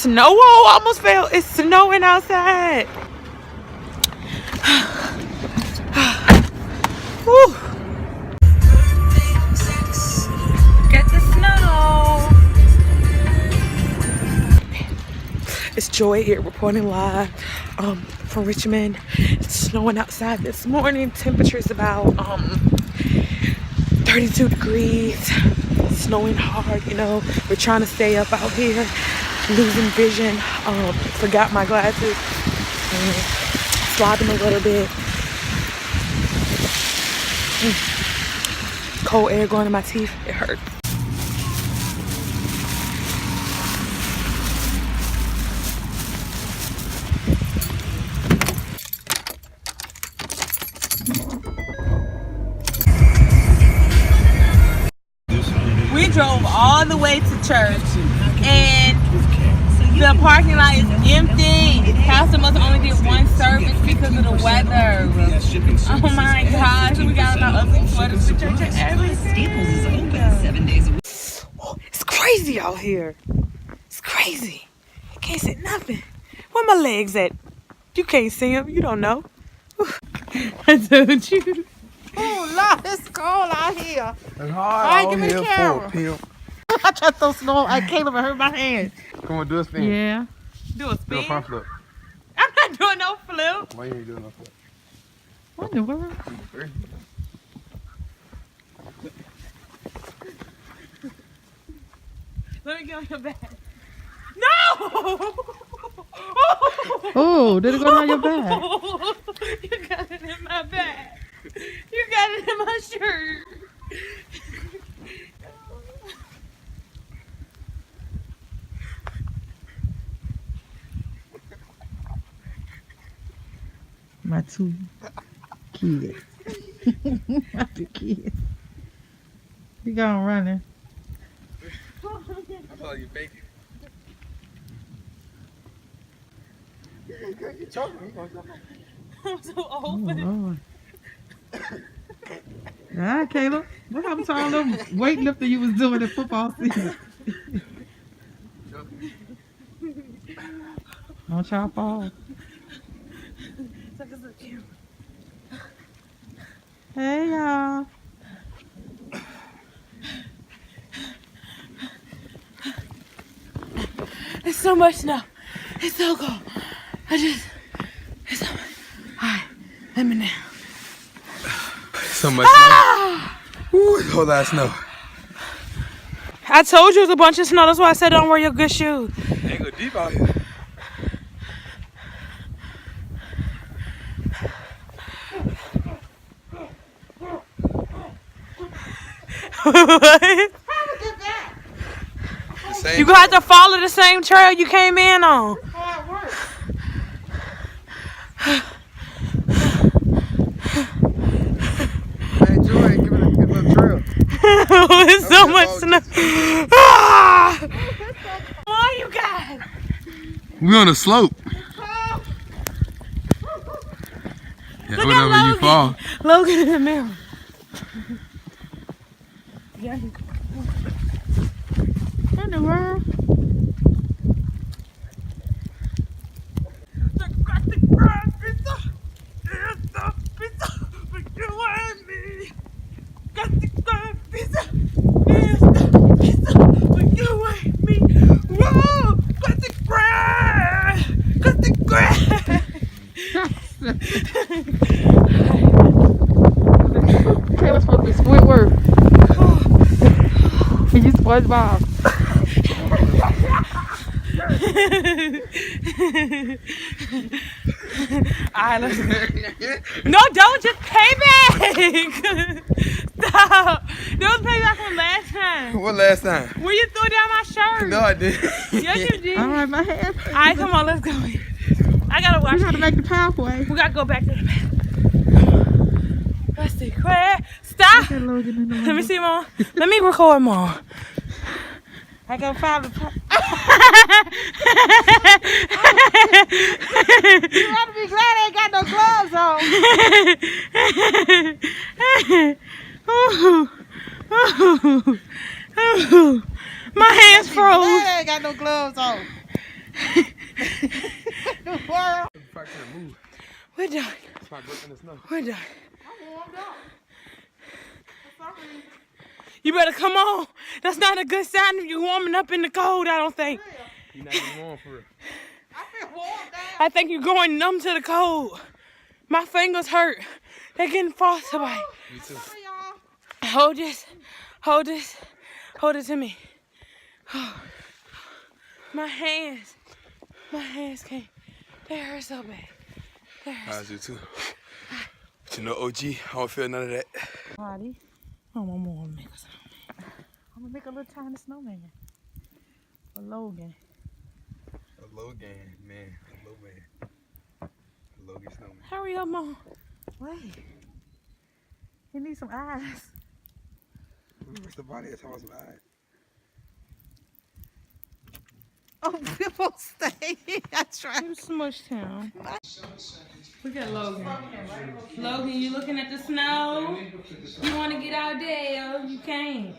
snow. Whoa, I almost fell. It's snowing outside. Woo. Get the snow. It's Joy here reporting live from Richmond. It's snowing outside this morning. Temperature is about 32 degrees. Snowing hard, you know. We're trying to stay up out here. Losing vision. Forgot my glasses. Slobbing a little bit. Cold air going in my teeth. It hurts. We drove all the way to church and the parking lot is empty. Pastor must only did one service because of the weather. Oh my gosh, we got our ugly sweaters to church and everything. Staples is open 7 days a week. Oh, it's crazy out here. It's crazy. I can't see nothing. Where my legs at? You can't see them. You don't know. I told you. Oh Lord, it's cold out here. It's hard out here for a pimp. I tried to throw snow. I Caleb hurt my hand. Come on, do a spin. Yeah. Do a Do a spin? front flip. I'm not doing no flip. Why you ain't doing no flip? What in the world? Let me get on your back. No! Oh, did it go down your back? You got it in my back. You got it in my shirt. My two kids. My two kids. You gone running. I saw you faking. You're choking. I'm so Oh, open. Lord. All right, Caleb. What happened to all them weightlifting you was doing in football season? Don't y'all fall. Hey, y'all. It's so much snow. It's so cold. It's so much. Alright, let me know. So much snow. Ooh, it's a whole lot of snow. I told you it was a bunch of snow. That's why I said don't wear your good shoes. Ain't go deep out here. What? You gonna have to follow the same trail you came in on. Hey, Joy, give it a trail. It's so much snow. Ah! Come on, you guys. We on a slope. Yeah, whenever you fall. Logan in the mirror. Yeah. In the world? The Krusty Krab pizza is the pizza for you and me. Krusty Krab pizza is the pizza for you and me. Whoa! Krusty Krab! Krusty Krab! Taylor's supposed to be Squidward. And you SpongeBob. Alright, let's no, don't just pay back! Stop! Don't pay back from last time. What last time? When you threw down my shirt. No, I didn't. Yes, you did. Alright, my hand. Alright, come on, let's go. I gotta watch We gotta it. make the pathway. We gotta go back to the back. Krusty Krab. Stop! Let me see, Mom. Let me record, Mom. I gotta find the part. You ought to be glad I ain't got no gloves on. My hands froze. I ain't got no gloves on. Spot can't move. We're done. Spot broke in the snow. We're done. I'm warmed up. Sorry. You better come on. That's not a good sign of you warming up in the cold, I don't think. You're not even warm for real. I feel warmed down. I think you're going numb to the cold. My fingers hurt. They're getting frostbite. Me too. Sorry, y'all. Hold this. Hold this. Hold it to me. My hands can't. They hurt so bad. They hurt. I do too. But you know, OG, I don't feel none of that. Party. Oh, my mom make us. I'm gonna make a little tiny snowman. For Logan. A Logan, man. A Logan. A Logan snowman. Hurry up, Mom. Wait. He needs some eyes. What's the body? It's almost eyes. Oh, people stay. I tried. You smushed him. Look at Logan. Logan, you looking at the snow? You want to get out there? You can't.